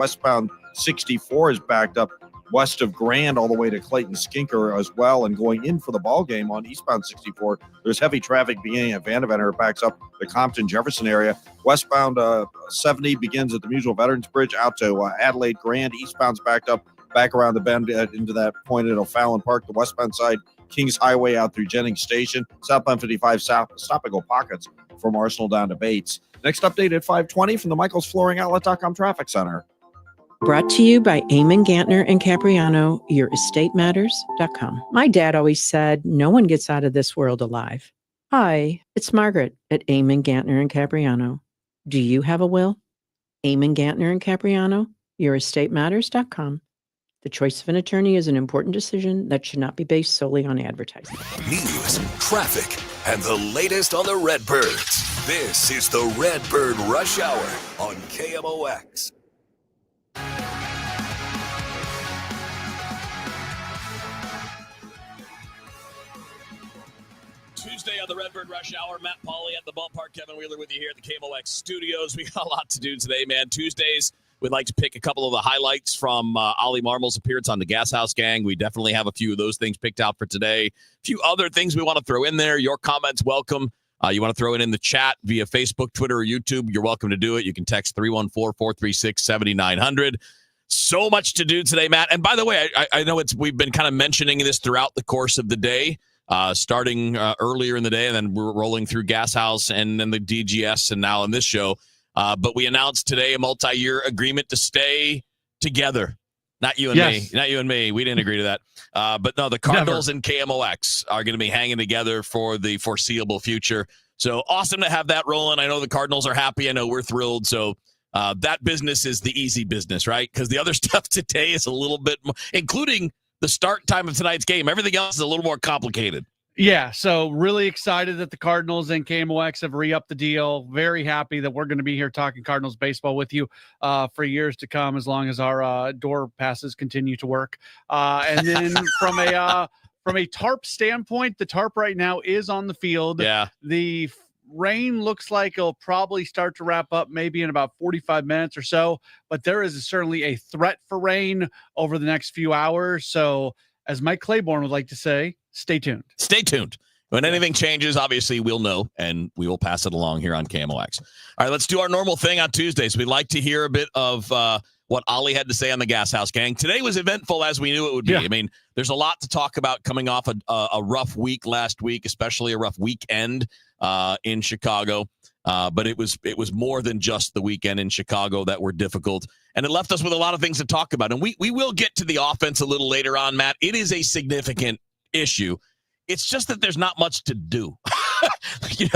Westbound 64 is backed up west of Grand all the way to Clayton Skinker as well. And going in for the ball game on eastbound 64, there's heavy traffic beginning at Vandeventer. It backs up the Compton Jefferson area. Westbound 70 begins at the Musial Veterans Bridge out to Adelaide Grand. Eastbound's backed up back around the bend into that point at O'Fallon Park. The westbound side, Kings Highway out through Jennings Station. Southbound 55 stop and go pockets from Arsenal down to Bates. Next update at 5:20 from the michaelsflooringoutlet.com traffic center. Brought to you by Eamon Gantner and Capriano, yourestatematters.com. My dad always said, no one gets out of this world alive. Hi, it's Margaret at Eamon Gantner and Capriano. Do you have a will? Eamon Gantner and Capriano, yourestatematters.com. The choice of an attorney is an important decision that should not be based solely on advertising. News, traffic, and the latest on the Redbirds. This is the Redbird Rush Hour on KMOX. Tuesday on the Redbird Rush Hour. Matt Pauley at the ballpark. Kevin Wheeler with you here at the KMOX studios. We got a lot to do today, man. Tuesdays, we'd like to pick a couple of the highlights from Ollie Marmol's appearance on the Gas House Gang. We definitely have a few of those things picked out for today. A few other things we want to throw in there. Your comments, welcome. You want to throw it in the chat via Facebook, Twitter, or YouTube, you're welcome to do it. You can text 314-436-7900. So much to do today, Matt. And by the way, I know we've been kind of mentioning this throughout the course of the day, starting earlier in the day, and then we're rolling through Gas House and then the DGS and now in this show. But we announced today a multi-year agreement to stay together. Not you and me. Not you and me. We didn't agree to that. But no, the Cardinals and KMOX are going to be hanging together for the foreseeable future. So awesome to have that rolling. I know the Cardinals are happy. I know we're thrilled. So that business is the easy business, right? Because the other stuff today is a little bit more, including the start time of tonight's game. Everything else is a little more complicated. Yeah, so really excited that the Cardinals and KMOX have re-upped the deal. Very happy that we're going to be here talking Cardinals baseball with you for years to come, as long as our door passes continue to work. And then from a tarp standpoint, the tarp right now is on the field. Yeah. The rain looks like it'll probably start to wrap up maybe in about 45 minutes or so, but there is certainly a threat for rain over the next few hours. So as Mike Claiborne would like to say, stay tuned. Stay tuned. When anything changes, obviously we'll know, and we will pass it along here on KMOX. All right, let's do our normal thing on Tuesdays. We'd like to hear a bit of what Ollie had to say on the Gas House Gang. Today was eventful, as we knew it would be. Yeah. I mean, there's a lot to talk about coming off a rough week last week, especially a rough weekend in Chicago. But it was more than just the weekend in Chicago that were difficult. And it left us with a lot of things to talk about. And we will get to the offense a little later on, Matt. It is a significant issue. It's just that there's not much to do. You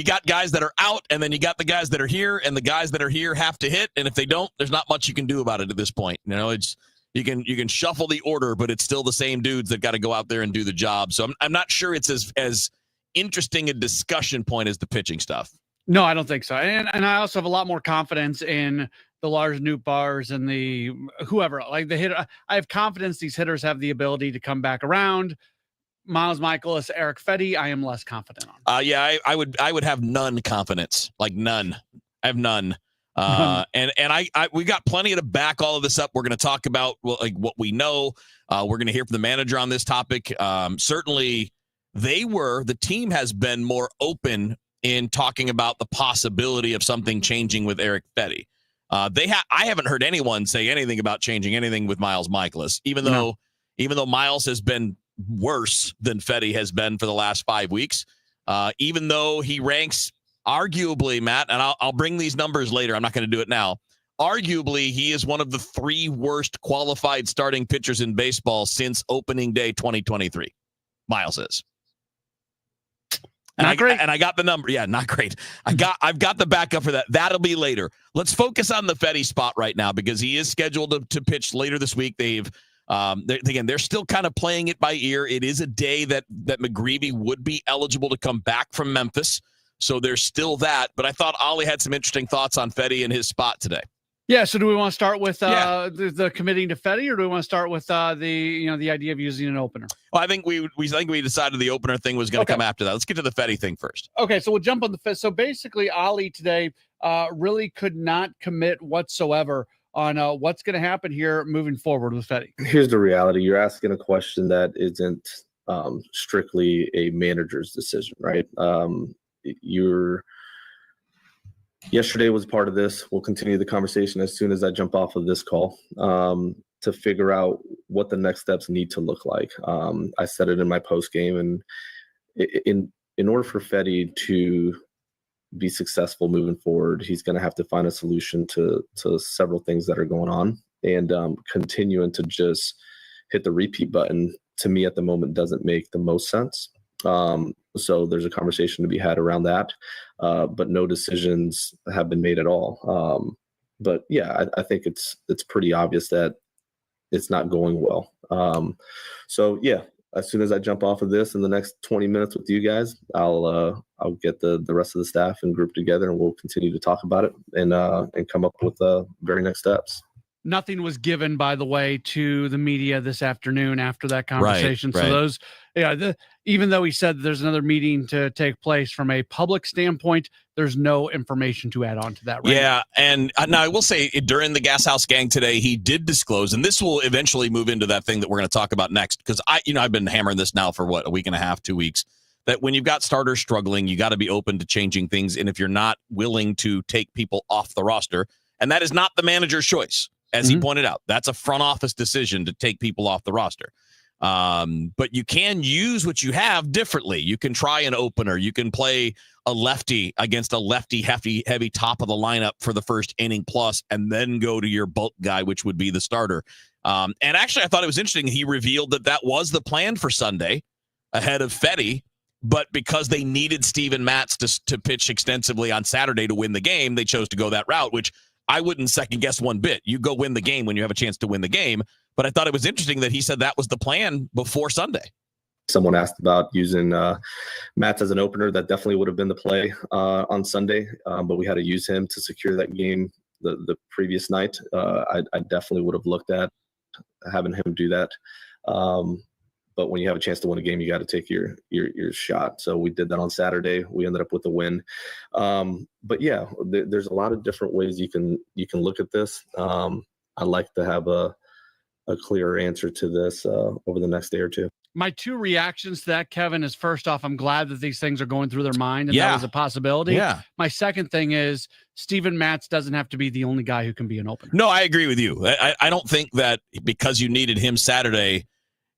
got guys that are out, and then you got the guys that are here, and the guys that are here have to hit. And if they don't, there's not much you can do about it at this point. It's you can shuffle the order, but it's still the same dudes that got to go out there and do the job. So I'm not sure it's as interesting a discussion point as the pitching stuff. No, I don't think so. And I also have a lot more confidence in the Lars Nootbaars and the whoever, like the hitter. I have confidence these hitters have the ability to come back around. Miles Michaelis, Eric Fetty, I am less confident on. I would have none confidence, like none. I have none. And we got plenty to back all of this up. We're going to talk about what we know. We're going to hear from the manager on this topic. Certainly, the team has been more open in talking about the possibility of something changing with Eric Fetty. I haven't heard anyone say anything about changing anything with Miles Michaelis, even though Miles has been worse than Fetty has been for the last 5 weeks. Even though he ranks arguably, Matt, and I'll bring these numbers later. I'm not going to do it now. Arguably, he is one of the 3 worst qualified starting pitchers in baseball since opening day 2023. Miles is. And I got the number. Yeah, not great. I've got the backup for that. That'll be later. Let's focus on the Fetty spot right now because he is scheduled to pitch later this week. They're still kind of playing it by ear. It is a day that McGreevy would be eligible to come back from Memphis. So there's still that. But I thought Ollie had some interesting thoughts on Fetty and his spot today. Yeah. So do we want to start with the committing to Fetty, or do we want to start with the idea of using an opener? Well, I think we decided the opener thing was going to come after that. Let's get to the Fetty thing first. Okay. So we'll jump on the Fetty. So basically, Ollie today really could not commit whatsoever on what's going to happen here moving forward with Fetty. Here's the reality. You're asking a question that isn't strictly a manager's decision, right? Yesterday was part of this. We'll continue the conversation as soon as I jump off of this call to figure out what the next steps need to look like. I said it in my post game, and in order for Fetty to be successful moving forward, he's going to have to find a solution to several things that are going on, and continuing to just hit the repeat button to me at the moment doesn't make the most sense. So there's a conversation to be had around that, but no decisions have been made at all. But yeah, I think it's pretty obvious that it's not going well. So yeah, as soon as I jump off of this in the next 20 minutes with you guys, I'll get the rest of the staff and group together, and we'll continue to talk about it and come up with the very next steps. Nothing was given, by the way, to the media this afternoon after that conversation. Right. So those, even though he said there's another meeting to take place, from a public standpoint, there's no information to add on to that. Right? Yeah, and now I will say during the Gas House Gang today, he did disclose, and this will eventually move into that thing that we're going to talk about next, because I've been hammering this now for a week and a half, 2 weeks, that when you've got starters struggling, you got to be open to changing things, and if you're not willing to take people off the roster, and that is not the manager's choice. As he pointed out, that's a front office decision to take people off the roster. But you can use what you have differently. You can try an opener. You can play a lefty against a lefty heavy top of the lineup for the first inning plus, and then go to your bulk guy, which would be the starter. And actually, I thought it was interesting. He revealed that was the plan for Sunday ahead of Fetty. But because they needed Steven Matz to pitch extensively on Saturday to win the game, they chose to go that route, which I wouldn't second guess one bit. You go win the game when you have a chance to win the game. But I thought it was interesting that he said that was the plan before Sunday. Someone asked about using Matz as an opener. That definitely would have been the play on Sunday, but we had to use him to secure that game the previous night. I definitely would have looked at having him do that. But when you have a chance to win a game, you got to take your shot. So we did that on Saturday. We ended up with a win. But yeah, there's a lot of different ways you can look at this. I'd like to have a clearer answer to this over the next day or two. My two reactions to that, Kevin, is first off, I'm glad that these things are going through their mind and that was a possibility. Yeah. My second thing is Steven Matz doesn't have to be the only guy who can be an opener. No, I agree with you. I don't think that because you needed him Saturday,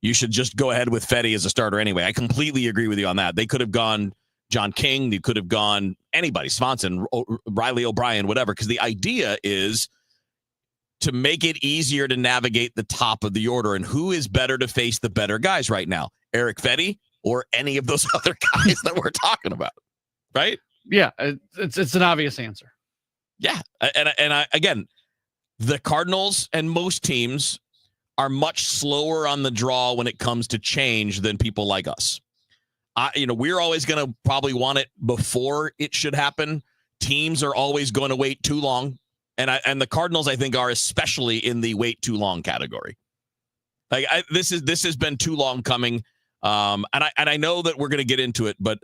you should just go ahead with Fetty as a starter anyway. I completely agree with you on that. They could have gone John King. They could have gone anybody, Swanson, Riley O'Brien, whatever, because the idea is to make it easier to navigate the top of the order. And who is better to face the better guys right now? Eric Fetty or any of those other guys that we're talking about, right? Yeah, it's an obvious answer. Yeah, and again, the Cardinals and most teams are much slower on the draw when it comes to change than people like us. We're always going to probably want it before it should happen. Teams are always going to wait too long. And the Cardinals, I think, are especially in the wait too long category. This has been too long coming. And I know that we're going to get into it, but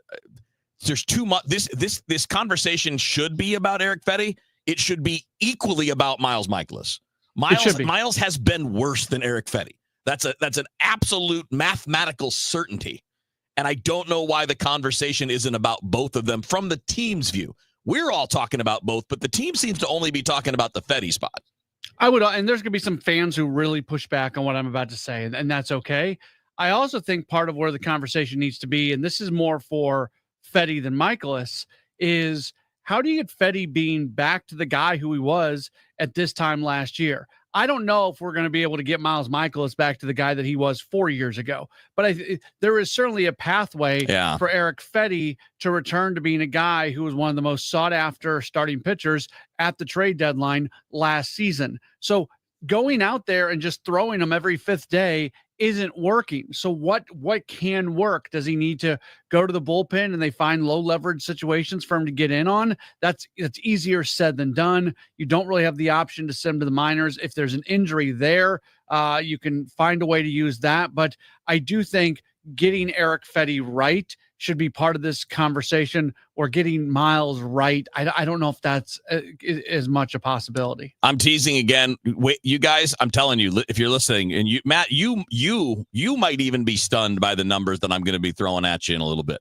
there's too much. This conversation should be about Eric Fetty. It should be equally about Miles Mikolas. Miles has been worse than Eric Fetty. That's an absolute mathematical certainty. And I don't know why the conversation isn't about both of them from the team's view. We're all talking about both, but the team seems to only be talking about the Fetty spot. And there's going to be some fans who really push back on what I'm about to say, and that's okay. I also think part of where the conversation needs to be, and this is more for Fetty than Mikolas, is how do you get Fetty being back to the guy who he was at this time last year? I don't know if we're going to be able to get Miles Mikolas back to the guy that he was 4 years ago, but there is certainly a pathway for Eric Fetty to return to being a guy who was one of the most sought after starting pitchers at the trade deadline last season. So going out there and just throwing him every fifth day isn't working. So what can work? Does he need to go to the bullpen and they find low leverage situations for him to get in on? That's easier said than done. You don't really have the option to send him to the minors. If there's an injury there, you can find a way to use that. But I do think getting Eric Fetty right should be part of this conversation, or getting miles right. I don't know if that's as much a possibility. I'm teasing again. Wait, you guys, I'm telling you, if you're listening, and you, Matt, you might even be stunned by the numbers that I'm going to be throwing at you in a little bit.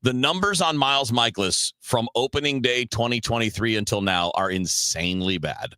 The numbers on Miles Michaelis from opening day 2023 until now are insanely bad.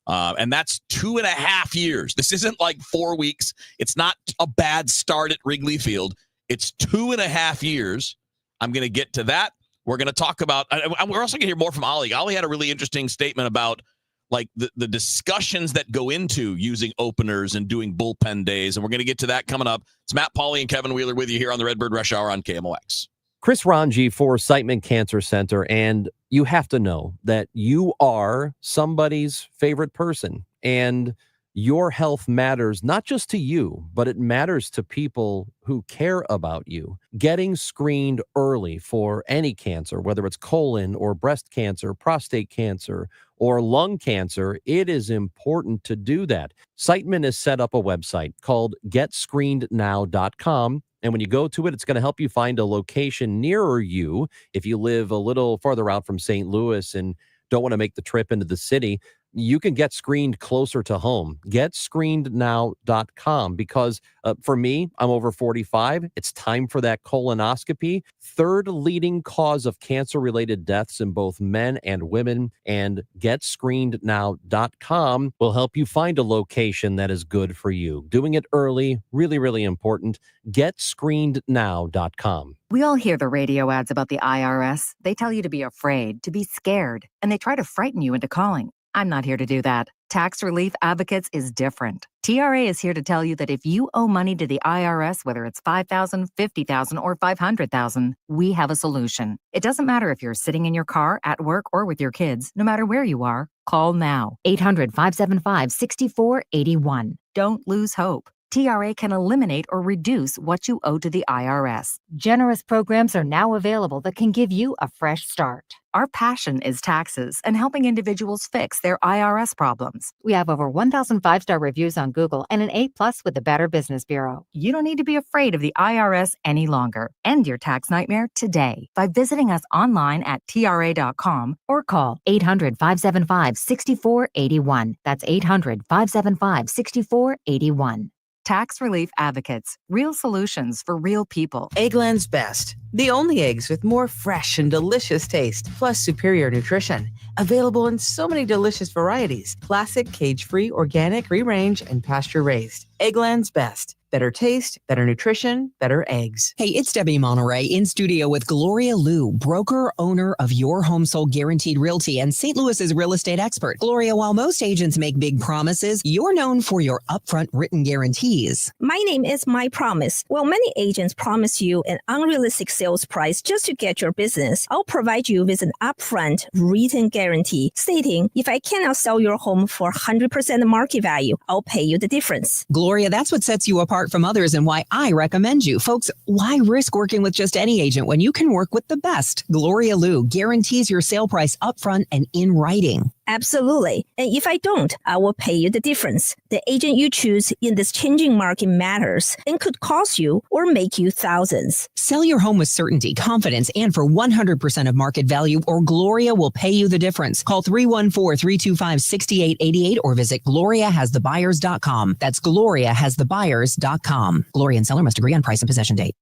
And that's 2.5 years. This isn't like 4 weeks. It's not a bad start at Wrigley Field. It's 2.5 years. I'm going to get to that. We're going to talk about, we're also going to hear more from Ollie. Ollie had a really interesting statement about like the discussions that go into using openers and doing bullpen days. And we're going to get to that coming up. It's Matt Pauley and Kevin Wheeler with you here on the Redbird Rush Hour on KMOX. Chris Ranji for Siteman Cancer Center, and you have to know that you are somebody's favorite person, and your health matters not just to you, but it matters to people who care about you. Getting screened early for any cancer, whether it's colon or breast cancer, prostate cancer, or lung cancer, it is important to do that. Siteman has set up a website called getscreenednow.com. And when you go to it, it's going to help you find a location nearer you. If you live a little farther out from St. Louis and don't want to make the trip into the city, you can get screened closer to home. GetScreenedNow.com, because for me, I'm over 45. It's time for that colonoscopy. Third leading cause of cancer-related deaths in both men and women. And GetScreenedNow.com will help you find a location that is good for you. Doing it early, really, really important. GetScreenedNow.com. We all hear the radio ads about the IRS. They tell you to be afraid, to be scared, and they try to frighten you into calling. I'm not here to do that. Tax Relief Advocates is different. TRA is here to tell you that if you owe money to the IRS, whether it's $5,000, $50,000, or $500,000, we have a solution. It doesn't matter if you're sitting in your car, at work, or with your kids. No matter where you are, call now. 800-575-6481. Don't lose hope. TRA can eliminate or reduce what you owe to the IRS. Generous programs are now available that can give you a fresh start. Our passion is taxes and helping individuals fix their IRS problems. We have over 1,000 5-star reviews on Google and an A+ with the Better Business Bureau. You don't need to be afraid of the IRS any longer. End your tax nightmare today by visiting us online at TRA.com or call 800-575-6481. That's 800-575-6481. Tax Relief Advocates. Real solutions for real people. Eggland's Best. The only eggs with more fresh and delicious taste, plus superior nutrition. Available in so many delicious varieties. Classic, cage-free, organic, free-range, and pasture-raised. Eggland's Best. Better taste, better nutrition, better eggs. Hey, it's Debbie Monterey in studio with Gloria Liu, broker, owner of Your Home Sold Guaranteed Realty and St. Louis's real estate expert. Gloria, while most agents make big promises, you're known for your upfront written guarantees. My name is My Promise. While many agents promise you an unrealistic sales price just to get your business, I'll provide you with an upfront written guarantee stating if I cannot sell your home for 100% of market value, I'll pay you the difference. Gloria, that's what sets you apart from others and why I recommend you. Folks, why risk working with just any agent when you can work with the best? Gloria Liu guarantees your sale price upfront and in writing. Absolutely. And if I don't, I will pay you the difference. The agent you choose in this changing market matters and could cost you or make you thousands. Sell your home with certainty, confidence, and for 100% of market value, or Gloria will pay you the difference. Call 314-325-6888 or visit gloriahasthebuyers.com. That's gloriahasthebuyers.com. Gloria and seller must agree on price and possession date.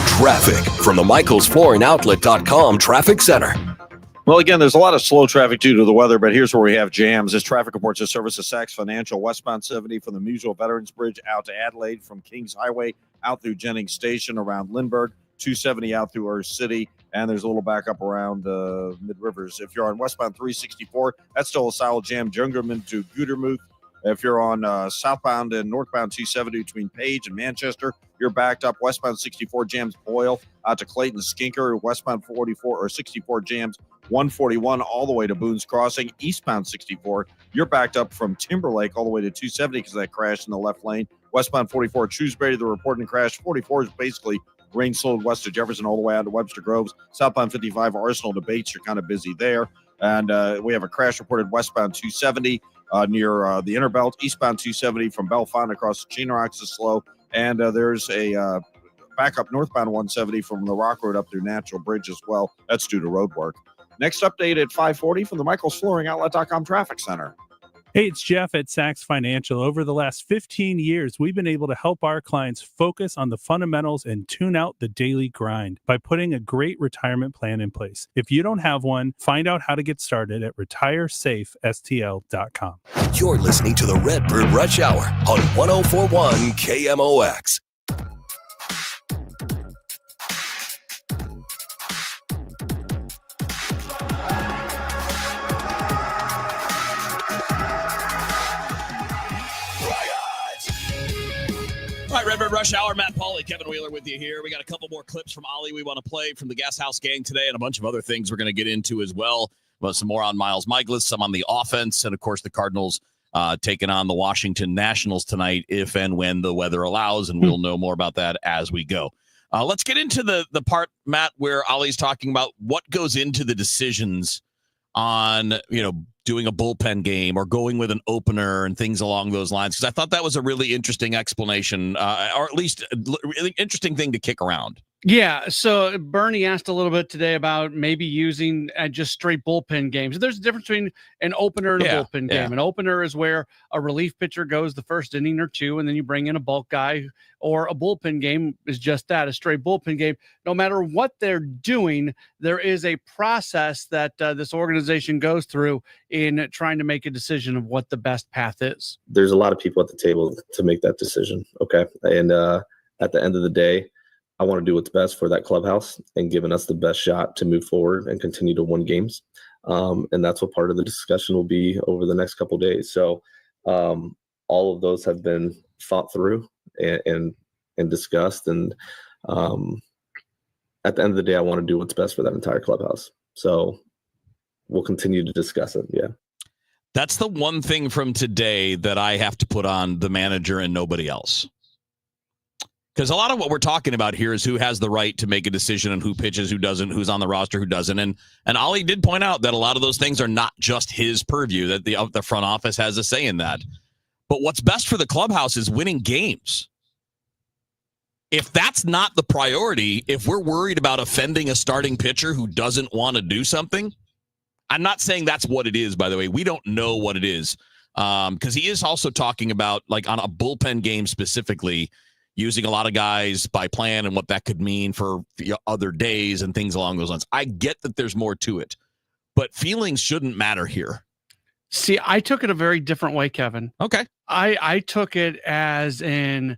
Traffic from the michaelsflooringoutlet.com Traffic Center. Well, again, there's a lot of slow traffic due to the weather, but here's where we have jams. This traffic reports a service of Saks Financial, westbound 70 from the Museo Veterans Bridge out to Adelaide, from Kings Highway out through Jennings Station around Lindbergh, 270 out through our city, and there's a little backup around Mid-Rivers. If you're on westbound 364, that's still a solid jam, Jungerman to Gudermuth. If you're on southbound and northbound 270 between Page and Manchester, you're backed up. Westbound 64 jams Boyle out to Clayton Skinker. Westbound 44 or 64 jams 141 all the way to Boone's Crossing. Eastbound 64, you're backed up from Timberlake all the way to 270 because of that crash in the left lane. Westbound 44 Shrewsbury, the reporting crash. 44 is basically rain slowed west of Jefferson all the way out to Webster Groves. Southbound 55 Arsenal to Bates, you're kind of busy there. And we have a crash reported westbound 270 near the Inner Belt. Eastbound 270 from Bellefonte across the Chain Rocks is slow. And there's a back up northbound 170 from the Rock Road up through Natural Bridge as well. That's due to road work. Next update at 5:40 from the Michael's Flooring Outlet.com Traffic Center. Hey, it's Jeff at Saks Financial. Over the last 15 years, we've been able to help our clients focus on the fundamentals and tune out the daily grind by putting a great retirement plan in place. If you don't have one, find out how to get started at retiresafestl.com. You're listening to the Redbird Rush Hour on 104.1 KMOX. All right, Redbird Rush Hour, Matt Pauley, Kevin Wheeler with you here. We got a couple more clips from Ollie we want to play from the Gas House Gang today and a bunch of other things we're going to get into as well. Some more on Miles Mikolas, some on the offense, and, of course, the Cardinals taking on the Washington Nationals tonight if and when the weather allows, and we'll know more about that as we go. Let's get into the part, Matt, where Ollie's talking about what goes into the decisions on, doing a bullpen game or going with an opener and things along those lines, because I thought that was a really interesting explanation, or at least a really interesting thing to kick around. Yeah, so Bernie asked a little bit today about maybe using just straight bullpen games. There's a difference between an opener and a bullpen game. An opener is where a relief pitcher goes the first inning or two, and then you bring in a bulk guy, or a bullpen game is just that, a straight bullpen game. No matter what they're doing, there is a process that this organization goes through in trying to make a decision of what the best path is. There's a lot of people at the table to make that decision, okay? And at the end of the day, I want to do what's best for that clubhouse and giving us the best shot to move forward and continue to win games. And that's what part of the discussion will be over the next couple of days. So all of those have been thought through and discussed. And at the end of the day, I want to do what's best for that entire clubhouse. So we'll continue to discuss it. Yeah. That's the one thing from today that I have to put on the manager and nobody else. Because a lot of what we're talking about here is who has the right to make a decision and who pitches, who doesn't, who's on the roster, who doesn't. And Ollie did point out that a lot of those things are not just his purview, that the front office has a say in that. But what's best for the clubhouse is winning games. If that's not the priority, if we're worried about offending a starting pitcher who doesn't want to do something, I'm not saying that's what it is, by the way. We don't know what it is. Because he is also talking about, like, on a bullpen game specifically, using a lot of guys by plan and what that could mean for other days and things along those lines. I get that there's more to it, but feelings shouldn't matter here. See, I took it a very different way, Kevin. Okay. I took it as in,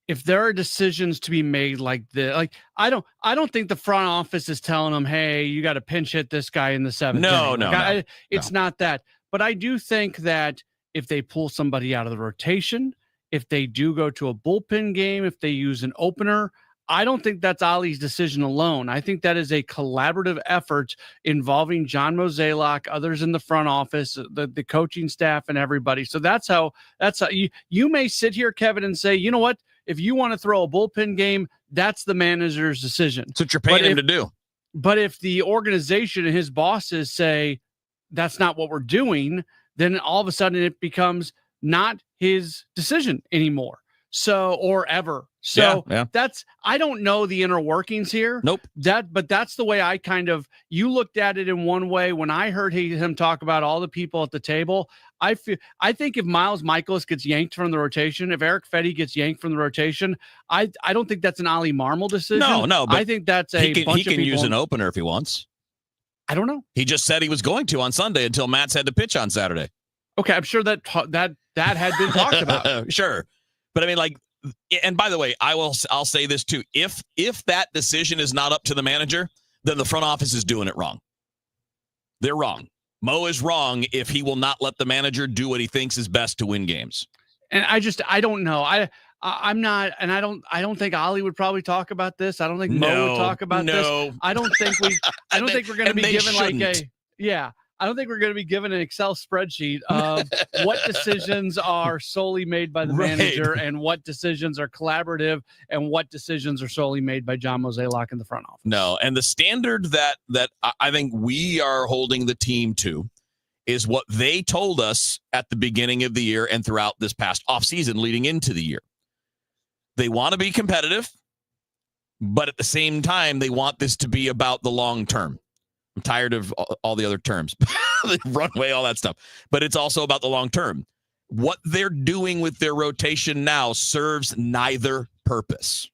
if there are decisions to be made like this, like I don't think the front office is telling them, hey, you got to pinch hit this guy in the seventh. No. It's not that. But I do think that if they pull somebody out of the rotation, if they do go to a bullpen game, if they use an opener, I don't think that's Ollie's decision alone. I think that is a collaborative effort involving John Mozeliak, others in the front office, the coaching staff, and everybody. So that's how you may sit here, Kevin, and say, you know what? If you want to throw a bullpen game, that's the manager's decision. That's what you're paying him to do. But if the organization and his bosses say that's not what we're doing, then all of a sudden it becomes not his decision anymore. So, or ever. So that's, I don't know the inner workings here. Nope. But that's the way I you looked at it in one way. When I heard him talk about all the people at the table, I think if Miles Mikolas gets yanked from the rotation, if Eric Fetty gets yanked from the rotation, I don't think that's an Ollie Marmol decision. No. I think that's he can use an opener if he wants. I don't know. He just said he was going to on Sunday until Matt's had to pitch on Saturday. Okay, I'm sure that had been talked about. Sure. But I mean, like, and by the way, I'll say this too. If that decision is not up to the manager, then the front office is doing it wrong. They're wrong. Mo is wrong if he will not let the manager do what he thinks is best to win games. And I don't know. I'm not, and I don't think Ollie would probably talk about this. I don't think Mo would talk about this. I don't think we're going to be given I don't think we're going to be given an Excel spreadsheet of what decisions are solely made by the manager and what decisions are collaborative and what decisions are solely made by John Mozeliak in the front office. No, and the standard that I think we are holding the team to is what they told us at the beginning of the year and throughout this past offseason leading into the year. They want to be competitive, but at the same time, they want this to be about the long term. I'm tired of all the other terms, the runway, all that stuff. But it's also about the long term. What they're doing with their rotation now serves neither purpose.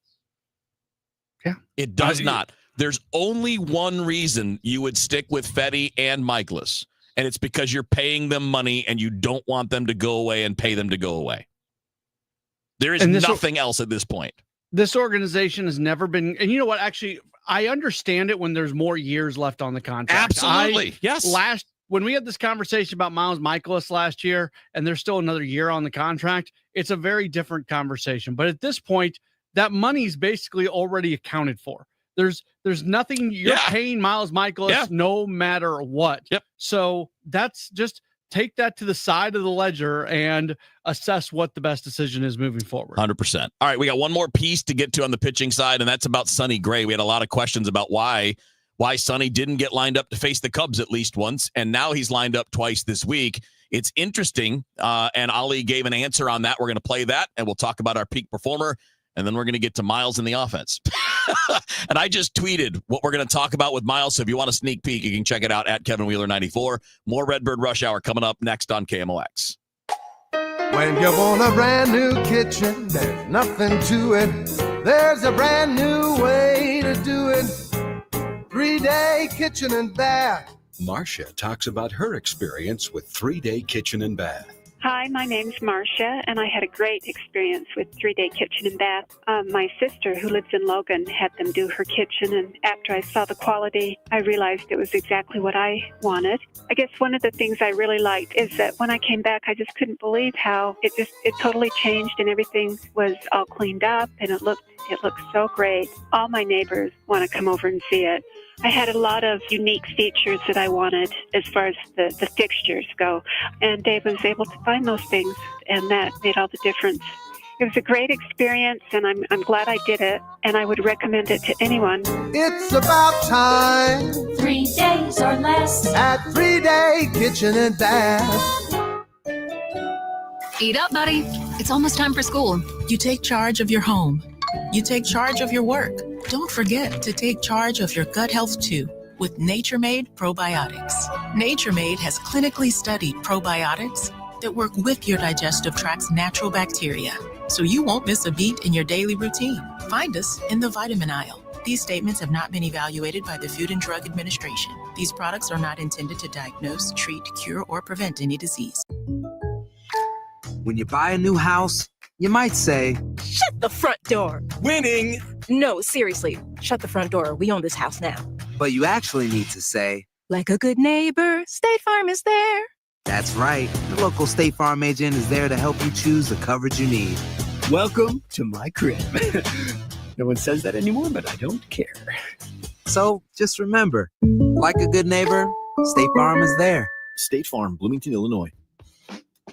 Yeah. It does not. There's only one reason you would stick with Fetty and Michaelis, and it's because you're paying them money and you don't want them to go away and pay them to go away. There is nothing else at this point. This organization has never been, and you know what? Actually, I understand it when there's more years left on the contract. Absolutely. Yes. When we had this conversation about Miles Michaelis last year, and there's still another year on the contract, it's a very different conversation. But at this point, that money's basically already accounted for. There's nothing you're paying Miles Michaelis no matter what. Yep. So that's just take that to the side of the ledger and assess what the best decision is moving forward. 100%. All right, we got one more piece to get to on the pitching side, and that's about Sonny Gray. We had a lot of questions about why Sonny didn't get lined up to face the Cubs at least once, and now he's lined up twice this week. It's interesting, and Ali gave an answer on that. We're going to play that, and we'll talk about our peak performer, and then we're going to get to Miles in the offense. And I just tweeted what we're going to talk about with Miles, so if you want a sneak peek, you can check it out at Kevin Wheeler 94. More Redbird Rush Hour coming up next on KMOX. When you want a brand new kitchen, there's nothing to it. There's a brand new way to do it. 3-day kitchen and bath. Marcia talks about her experience with 3-day kitchen and bath. Hi, my name's Marcia, and I had a great experience with 3-day kitchen and bath. My sister, who lives in Logan, had them do her kitchen, and after I saw the quality, I realized it was exactly what I wanted. I guess one of the things I really liked is that when I came back, I just couldn't believe how it totally changed, and everything was all cleaned up, and it looked so great. All my neighbors want to come over and see it. I had a lot of unique features that I wanted as far as the fixtures go, and Dave was able to find those things, and that made all the difference. It was a great experience, and I'm glad I did it, and I would recommend it to anyone. It's about time. 3 days or less at 3-day kitchen and bath. Eat up, buddy. It's almost time for school. You take charge of your home. You take charge of your work. Don't forget to take charge of your gut health too with Nature Made probiotics. Nature Made has clinically studied probiotics that work with your digestive tract's natural bacteria, so you won't miss a beat in your daily routine. Find us in the vitamin aisle. These statements have not been evaluated by the Food and Drug Administration. These products are not intended to diagnose, treat, cure, or prevent any disease. When you buy a new house, you might say, "Shut the front door." Winning! No, seriously, shut the front door. We own this house now. But you actually need to say, "Like a good neighbor, State Farm is there." That's right. The local State Farm agent is there to help you choose the coverage you need. Welcome to my crib. No one says that anymore, but I don't care. So just remember, like a good neighbor, State Farm is there. State Farm, Bloomington, Illinois.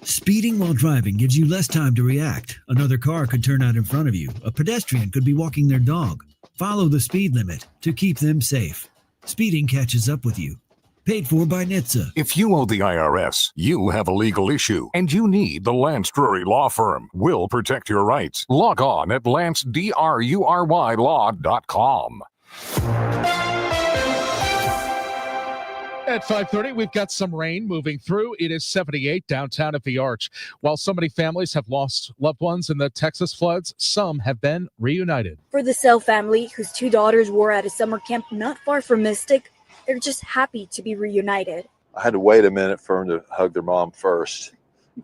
Speeding while driving gives you less time to react. Another car could turn out in front of you. A pedestrian could be walking their dog. Follow the speed limit to keep them safe. Speeding catches up with you. Paid for by NHTSA. If you owe the IRS, you have a legal issue, and you need the Lance Drury Law Firm. We'll protect your rights. Log on at lancedrurylaw.com. At 5:30, we've got some rain moving through. It is 78 downtown at the Arch. While so many families have lost loved ones in the Texas floods, some have been reunited. For the Sell family, whose 2 daughters were at a summer camp not far from Mystic, they're just happy to be reunited. I had to wait a minute for them to hug their mom first.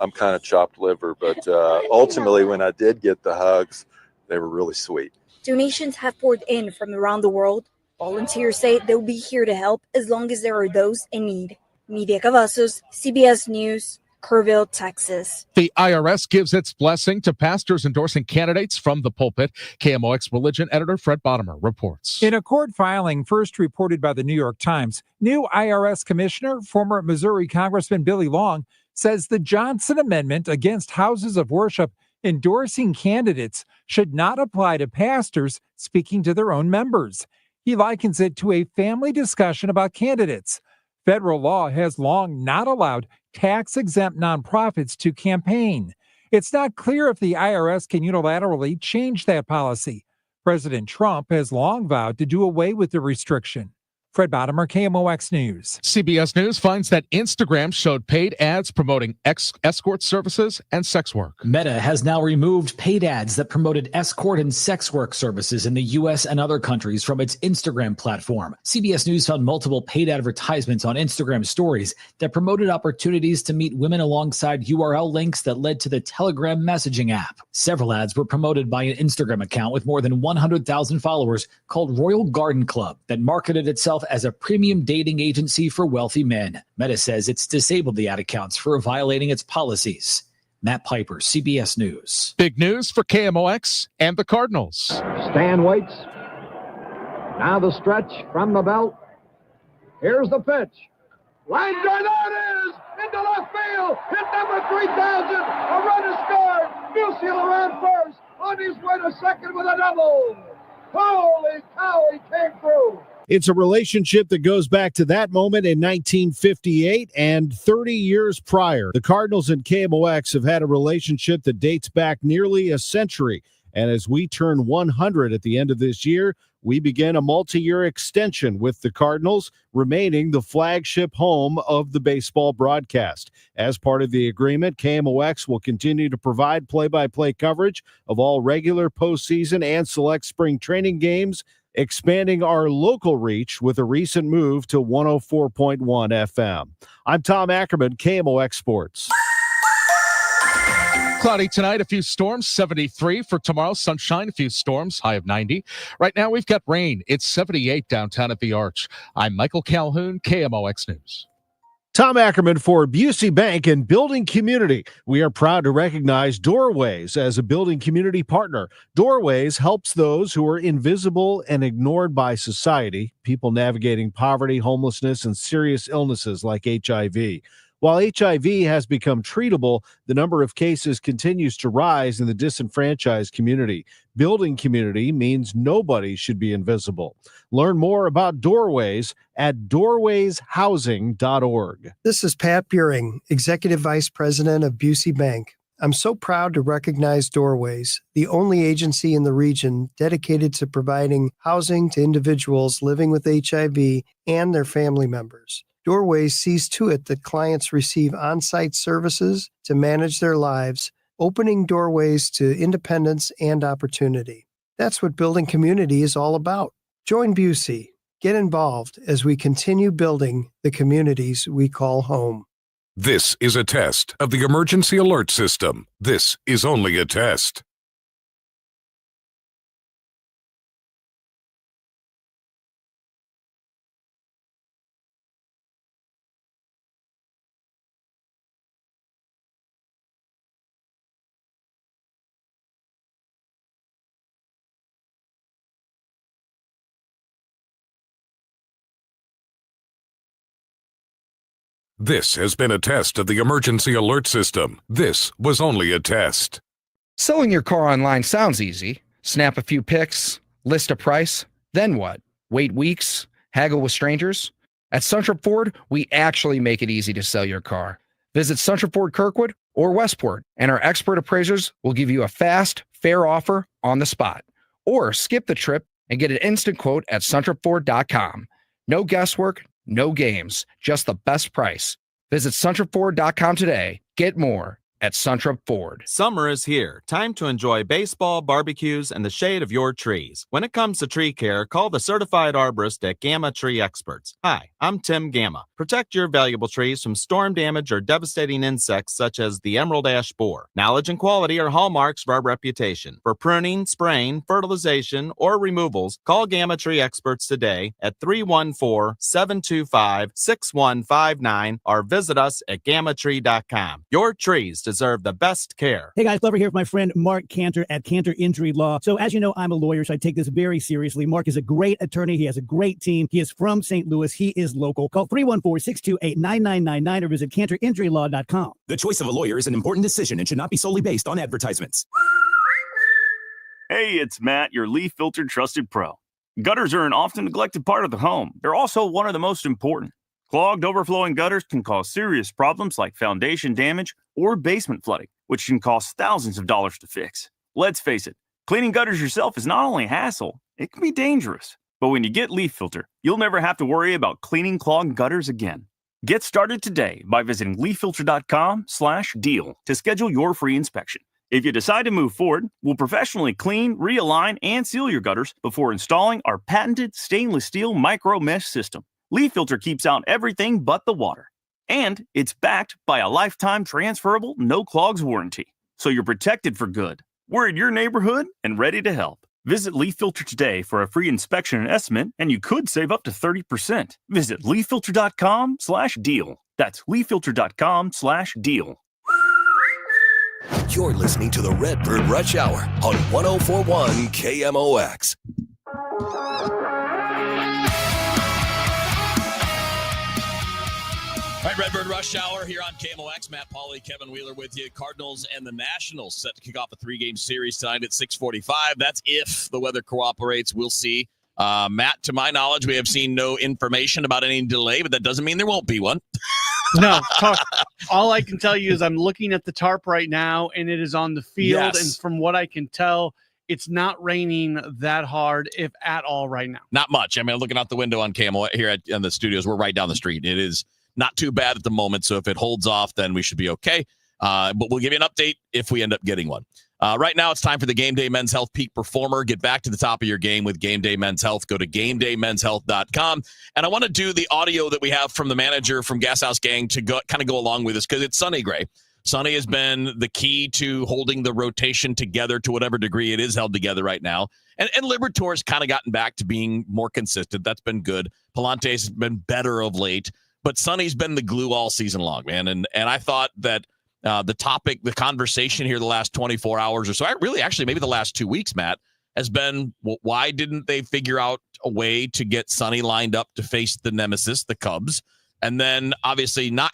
I'm kind of chopped liver, but ultimately when I did get the hugs, they were really sweet. Donations have poured in from around the world. Volunteers say they'll be here to help as long as there are those in need. Media Cavazos, CBS News, Kerrville, Texas. The IRS gives its blessing to pastors endorsing candidates from the pulpit. KMOX religion editor Fred Bottomer reports. In a court filing first reported by the New York Times, new IRS Commissioner, former Missouri Congressman Billy Long, says the Johnson Amendment against houses of worship endorsing candidates should not apply to pastors speaking to their own members. He likens it to a family discussion about candidates. Federal law has long not allowed tax-exempt nonprofits to campaign. It's not clear if the IRS can unilaterally change that policy. President Trump has long vowed to do away with the restriction. Fred Bottomer, KMOX News. CBS News finds that Instagram showed paid ads promoting escort services and sex work. Meta has now removed paid ads that promoted escort and sex work services in the U.S. and other countries from its Instagram platform. CBS News found multiple paid advertisements on Instagram stories that promoted opportunities to meet women alongside URL links that led to the Telegram messaging app. Several ads were promoted by an Instagram account with more than 100,000 followers called Royal Garden Club that marketed itself as a premium dating agency for wealthy men. Meta says it's disabled the ad accounts for violating its policies. Matt Piper, CBS News. Big news for KMOX and the Cardinals. Stan waits. Now the stretch from the belt. Here's the pitch. Line drive, there it is! Into left field! Hit number 3,000! A run is scored! Musial around first! On his way to second with a double! Holy cow, he came through! It's a relationship that goes back to that moment in 1958 and 30 years prior. The Cardinals and KMOX have had a relationship that dates back nearly a century. And as we turn 100 at the end of this year, we begin a multi-year extension with the Cardinals remaining the flagship home of the baseball broadcast. As part of the agreement, KMOX will continue to provide play-by-play coverage of all regular postseason and select spring training games, expanding our local reach with a recent move to 104.1 FM. I'm Tom Ackerman, KMOX Sports. Cloudy tonight, a few storms, 73 for tomorrow. Sunshine, a few storms, high of 90. Right now, we've got rain. It's 78 downtown at the Arch. I'm Michael Calhoun, KMOX News. Tom Ackerman for Busey Bank and Building Community. We are proud to recognize Doorways as a building community partner. Doorways helps those who are invisible and ignored by society, people navigating poverty, homelessness, and serious illnesses like HIV. While HIV has become treatable, the number of cases continues to rise in the disenfranchised community. Building community means nobody should be invisible. Learn more about Doorways at doorwayshousing.org. This is Pat Buring, Executive Vice President of Busey Bank. I'm so proud to recognize Doorways, the only agency in the region dedicated to providing housing to individuals living with HIV and their family members. Doorways sees to it that clients receive on-site services to manage their lives, opening doorways to independence and opportunity. That's what building community is all about. Join Busey. Get involved as we continue building the communities we call home. This is a test of the emergency alert system. This is only a test. This has been a test of the emergency alert system. This was only a test. Selling your car online sounds easy. Snap a few pics, list a price, then what? Wait weeks? Haggle with strangers? At Suntrip Ford, we actually make it easy to sell your car. Visit Suntrip Ford Kirkwood or Westport, and our expert appraisers will give you a fast, fair offer on the spot. Or skip the trip and get an instant quote at suntripford.com. No guesswork, no games, just the best price. Visit suntripford.com today. Get more at Suntrip Ford. Summer is here. Time to enjoy baseball, barbecues, and the shade of your trees. When it comes to tree care, call the certified arborist at Gamma Tree Experts. Hi, I'm Tim Gamma. Protect your valuable trees from storm damage or devastating insects such as the emerald ash borer. Knowledge and quality are hallmarks of our reputation. For pruning, spraying, fertilization, or removals, call Gamma Tree Experts today at 314-725-6159 or visit us at gammatree.com. Your trees deserve the best care. Hey guys, Glover here with my friend Mark Cantor at Cantor Injury Law. So as you know, I'm a lawyer, so I take this very seriously. Mark is a great attorney. He has a great team. He is from St. Louis. He is local. Call 314-628-9999 or visit cantorinjurylaw.com. The choice of a lawyer is an important decision and should not be solely based on advertisements. Hey, it's Matt, your leaf filter trusted pro. Gutters are an often neglected part of the home. They're also one of the most important. Clogged, overflowing gutters can cause serious problems like foundation damage or basement flooding. which can cost thousands of dollars to fix. Let's face it, cleaning gutters yourself is not only a hassle, it can be dangerous. But when you get Leaf Filter, you'll never have to worry about cleaning clogged gutters again. Get started today by visiting leaffilter.com/deal to schedule your free inspection. If you decide to move forward, we'll professionally clean, realign, and seal your gutters before installing our patented stainless steel micro mesh system. Leaf Filter keeps out everything but the water. And it's backed by a lifetime transferable no clogs warranty. So you're protected for good. We're in your neighborhood and ready to help. Visit Leaf Filter today for a free inspection and estimate, and you could save up to 30%. Visit leaffilter.com/deal. That's leaffilter.com/deal. You're listening to the Redbird Rush Hour on 104.1 KMOX. All right, Redbird Rush Hour here on KMOX. Matt Pauley, Kevin Wheeler with you. Cardinals and the Nationals set to kick off a 3-game series tonight at 6:45. That's if the weather cooperates. We'll see. Matt, to my knowledge, we have seen no information about any delay, but that doesn't mean there won't be one. No, all I can tell you is I'm looking at the tarp right now, and it is on the field. Yes. And from what I can tell, it's not raining that hard, if at all, right now. Not much. I mean, looking out the window on KMO here in the studios, we're right down the street. It is not too bad at the moment, so if it holds off, then we should be okay. But we'll give you an update if we end up getting one. Right now, it's time for the Game Day Men's Health Peak Performer. Get back to the top of your game with Game Day Men's Health. Go to GameDayMen'sHealth.com. And I want to do the audio that we have from the manager from Gas House Gang to go along with this because it's Sonny Gray. Sonny has been the key to holding the rotation together to whatever degree it is held together right now. And Libertor's kind of gotten back to being more consistent. That's been good. Palante's been better of late. But Sonny's been the glue all season long, man. And I thought that the conversation here the last 24 hours or so, actually maybe the last 2 weeks, Matt, has been, well, why didn't they figure out a way to get Sonny lined up to face the nemesis, the Cubs? And then obviously not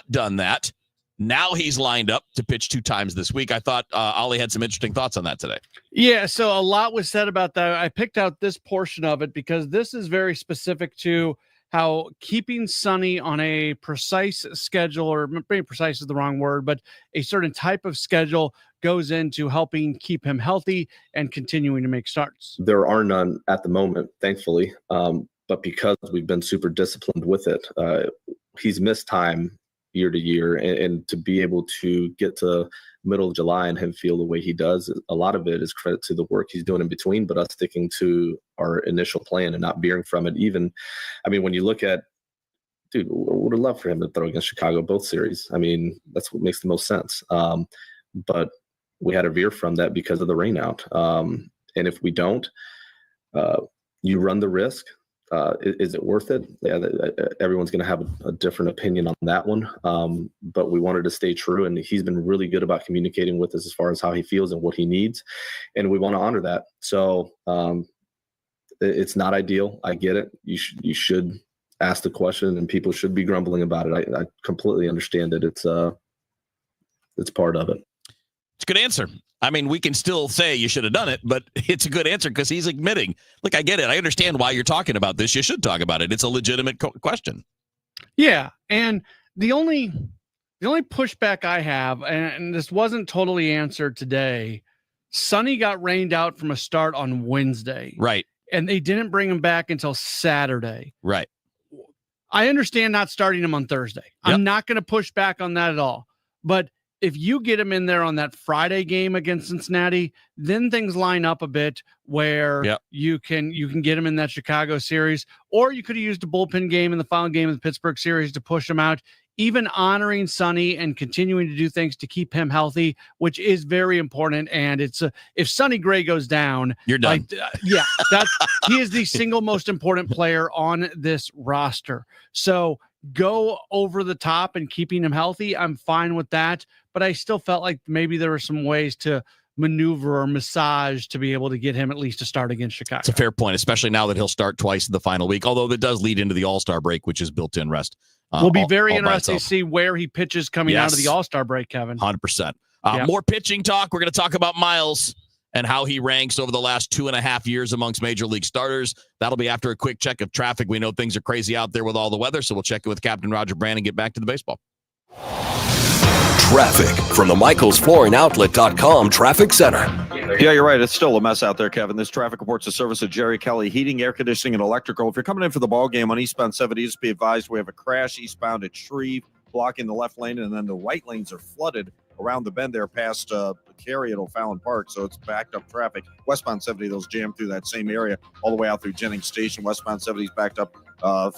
done that, now he's lined up to pitch 2 times this week. I thought Ollie had some interesting thoughts on that today. Yeah, so a lot was said about that. I picked out this portion of it because this is very specific to how keeping Sonny on a precise schedule, or maybe precise is the wrong word, but a certain type of schedule goes into helping keep him healthy and continuing to make starts. There are none at the moment, thankfully. But because we've been super disciplined with it, he's missed time year to year, and to be able to get to middle of July and him feel the way he does, a lot of it is credit to the work he's doing in between, but us sticking to our initial plan and not veering from it. Even, I mean, when you look at, dude, would have loved for him to throw against Chicago both series. I mean, that's what makes the most sense. But we had to veer from that because of the rain out. And if we don't, you run the risk. Is it worth it? Yeah, everyone's going to have a different opinion on that one. But we wanted to stay true, and he's been really good about communicating with us as far as how he feels and what he needs, and we want to honor that. So it's not ideal. I get it. You should ask the question, and people should be grumbling about it. I completely understand it. It's part of it. It's a good answer. I mean, we can still say you should have done it, but it's a good answer because he's admitting, look, I get it. I understand why you're talking about this. You should talk about it. It's a legitimate question. Yeah. And the only pushback I have, and this wasn't totally answered today, Sonny got rained out from a start on Wednesday. Right. And they didn't bring him back until Saturday. Right. I understand not starting him on Thursday. Yep. I'm not going to push back on that at all. But if you get him in there on that Friday game against Cincinnati, then things line up a bit where you can get him in that Chicago series, or you could have used a bullpen game in the final game of the Pittsburgh series to push him out. Even honoring Sonny and continuing to do things to keep him healthy, which is very important. And it's if Sonny Gray goes down, you're done. He is the single most important player on this roster. So go over the top and keeping him healthy, I'm fine with that. But I still felt like maybe there were some ways to maneuver or massage to be able to get him at least to start against Chicago. It's a fair point, especially now that he'll start twice in the final week, although that does lead into the All-Star break, which is built-in rest. We'll be very interested to see where he pitches coming out of the All-Star break, Kevin. 100%. More pitching talk. We're going to talk about Miles and how he ranks over the last 2.5 years amongst Major League starters. That'll be after a quick check of traffic. We know things are crazy out there with all the weather, so we'll check it with Captain Roger Brand and get back to the baseball. Traffic from the MichaelsFlooringOutlet.com Traffic Center. Yeah, you're right. It's still a mess out there, Kevin. This traffic report's a service of Jerry Kelly Heating, Air Conditioning, and Electrical. If you're coming in for the ball game on eastbound 70, just be advised we have a crash eastbound at Shreve, blocking the left lane, and then the right lanes are flooded around the bend there past Cary at O'Fallon Park, so it's backed up traffic. Westbound 70, those jammed through that same area all the way out through Jennings Station. Westbound 70 is backed up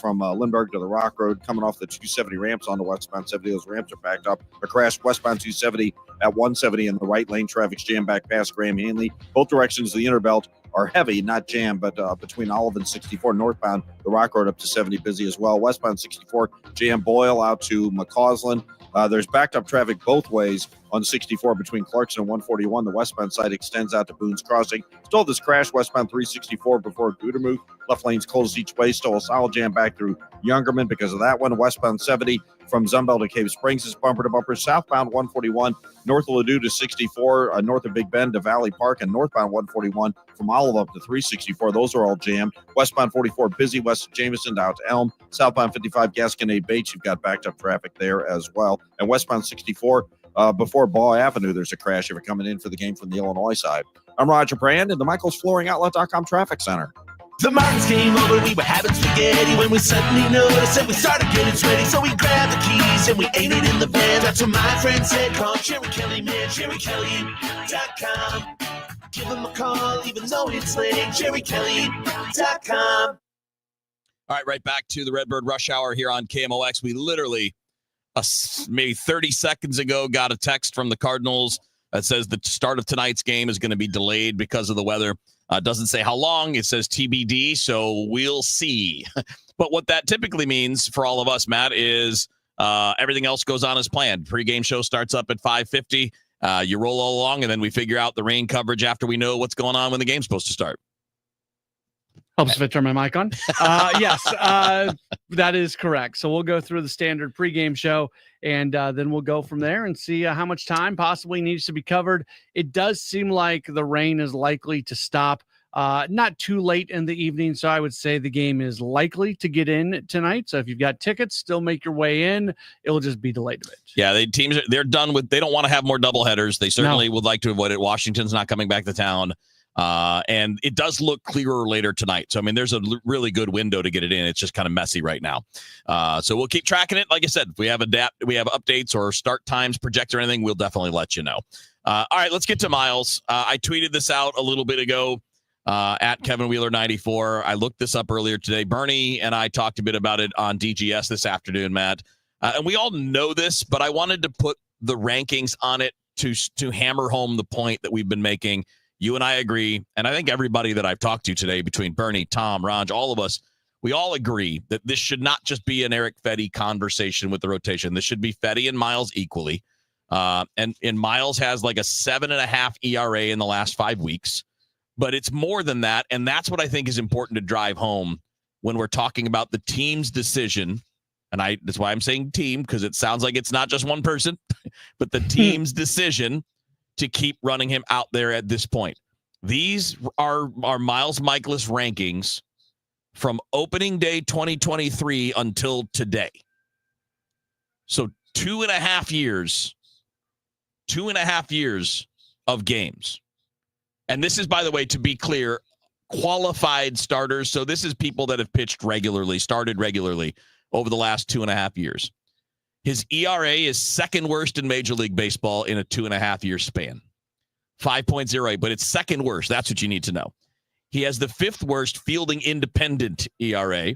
from Lindbergh to the Rock Road, coming off the 270 ramps onto westbound 70. Those ramps are backed up. A crash westbound 270 at 170 in the right lane. Traffic's jammed back past Graham Hanley. Both directions of the Interbelt are heavy, not jammed, but between Olive and 64 northbound, the Rock Road up to 70 busy as well. Westbound 64, jam Boyle out to McCausland. There's backed up traffic both ways on 64 between Clarkson and 141. The westbound side extends out to Boone's Crossing. Still this crash westbound 364 before Gudermuth. Left lanes closed each way. Still a solid jam back through Youngerman because of that one. Westbound 70 from Zumbel to Cave Springs is bumper to bumper. Southbound 141 north of Ladue to 64, north of Big Bend to Valley Park, and northbound 141 from Olive up to 364. Those are all jammed. Westbound 44 busy west of Jameson down to Elm. Southbound 55 Gasconade Bates, you've got backed up traffic there as well. And westbound 64 before Ball Avenue, there's a crash if you're coming in for the game from the Illinois side. I'm Roger Brand in the MichaelsFlooringOutlet.com Traffic Center. The Martins came over, we were having spaghetti when we suddenly noticed and we started getting sweaty. So we grabbed the keys and we ate it in the van. That's what my friend said, call Jerry Kelly, man, JerryKelly.com. Give him a call, even though it's late, JerryKelly.com. All right, right back to the Redbird Rush Hour here on KMOX. We literally, maybe 30 seconds ago, got a text from the Cardinals that says the start of tonight's game is going to be delayed because of the weather. Doesn't say how long. It says TBD, so we'll see. But what that typically means for all of us, Matt, is everything else goes on as planned. Pre-game show starts up at 5:50. You roll all along, and then we figure out the rain coverage after we know what's going on when the game's supposed to start. Helps if I turn my mic on. Yes, that is correct. So we'll go through the standard pregame show, and then we'll go from there and see how much time possibly needs to be covered. It does seem like the rain is likely to stop not too late in the evening, so I would say the game is likely to get in tonight. So if you've got tickets, still make your way in. It'll just be delayed a bit. Yeah, they're done with. They don't want to have more doubleheaders. They certainly would like to avoid it. Washington's not coming back to town. And it does look clearer later tonight. So, I mean, there's a really good window to get it in. It's just kind of messy right now. So we'll keep tracking it. Like I said, if we have updates or start times, project or anything, we'll definitely let you know. All right, let's get to Miles. I tweeted this out a little bit ago at Kevin Wheeler 94. I looked this up earlier today. Bernie and I talked a bit about it on DGS this afternoon, Matt. And we all know this, but I wanted to put the rankings on it to hammer home the point that we've been making. You and I agree, and I think everybody that I've talked to today, between Bernie, Tom, Ranj, all of us, we all agree that this should not just be an Eric Fetty conversation with the rotation. This should be Fetty and Miles equally. And Miles has like a 7.5 ERA in the last 5 weeks, but it's more than that, and that's what I think is important to drive home when we're talking about the team's decision. And that's why I'm saying team, because it sounds like it's not just one person, but the team's decision to keep running him out there at this point. These are Miles Mikolas rankings from opening day 2023 until today. So 2.5 years of games. And this is, by the way, to be clear, qualified starters. So this is people that have pitched regularly, started regularly over the last 2.5 years. His ERA is second worst in Major League Baseball in a 2.5 year span. 5.08, but it's second worst. That's what you need to know. He has the fifth worst fielding independent ERA.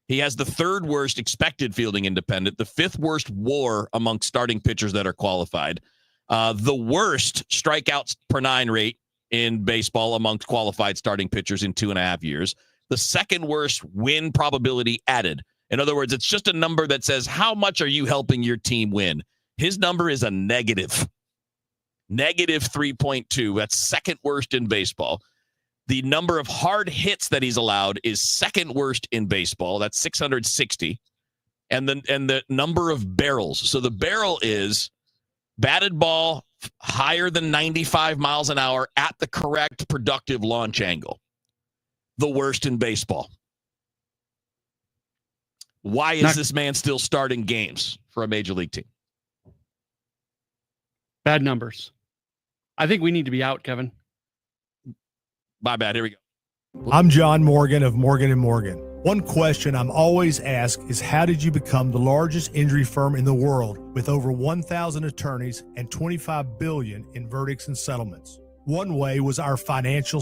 He has the third worst expected fielding independent, the fifth worst WAR amongst starting pitchers that are qualified, the worst strikeouts per 9 rate in baseball amongst qualified starting pitchers in 2.5 years, the second worst win probability added. In other words, it's just a number that says, how much are you helping your team win? His number is a negative 3.2. That's second worst in baseball. The number of hard hits that he's allowed is second worst in baseball. That's 660. And the number of barrels. So the barrel is batted ball higher than 95 miles an hour at the correct productive launch angle. The worst in baseball. Why is this man still starting games for a major league team? Bad numbers. I think we need to be out, Kevin. My bad. Here we go. I'm John Morgan of Morgan & Morgan. One question I'm always asked is, how did you become the largest injury firm in the world with over 1,000 attorneys and $25 billion in verdicts and settlements? One way was our financial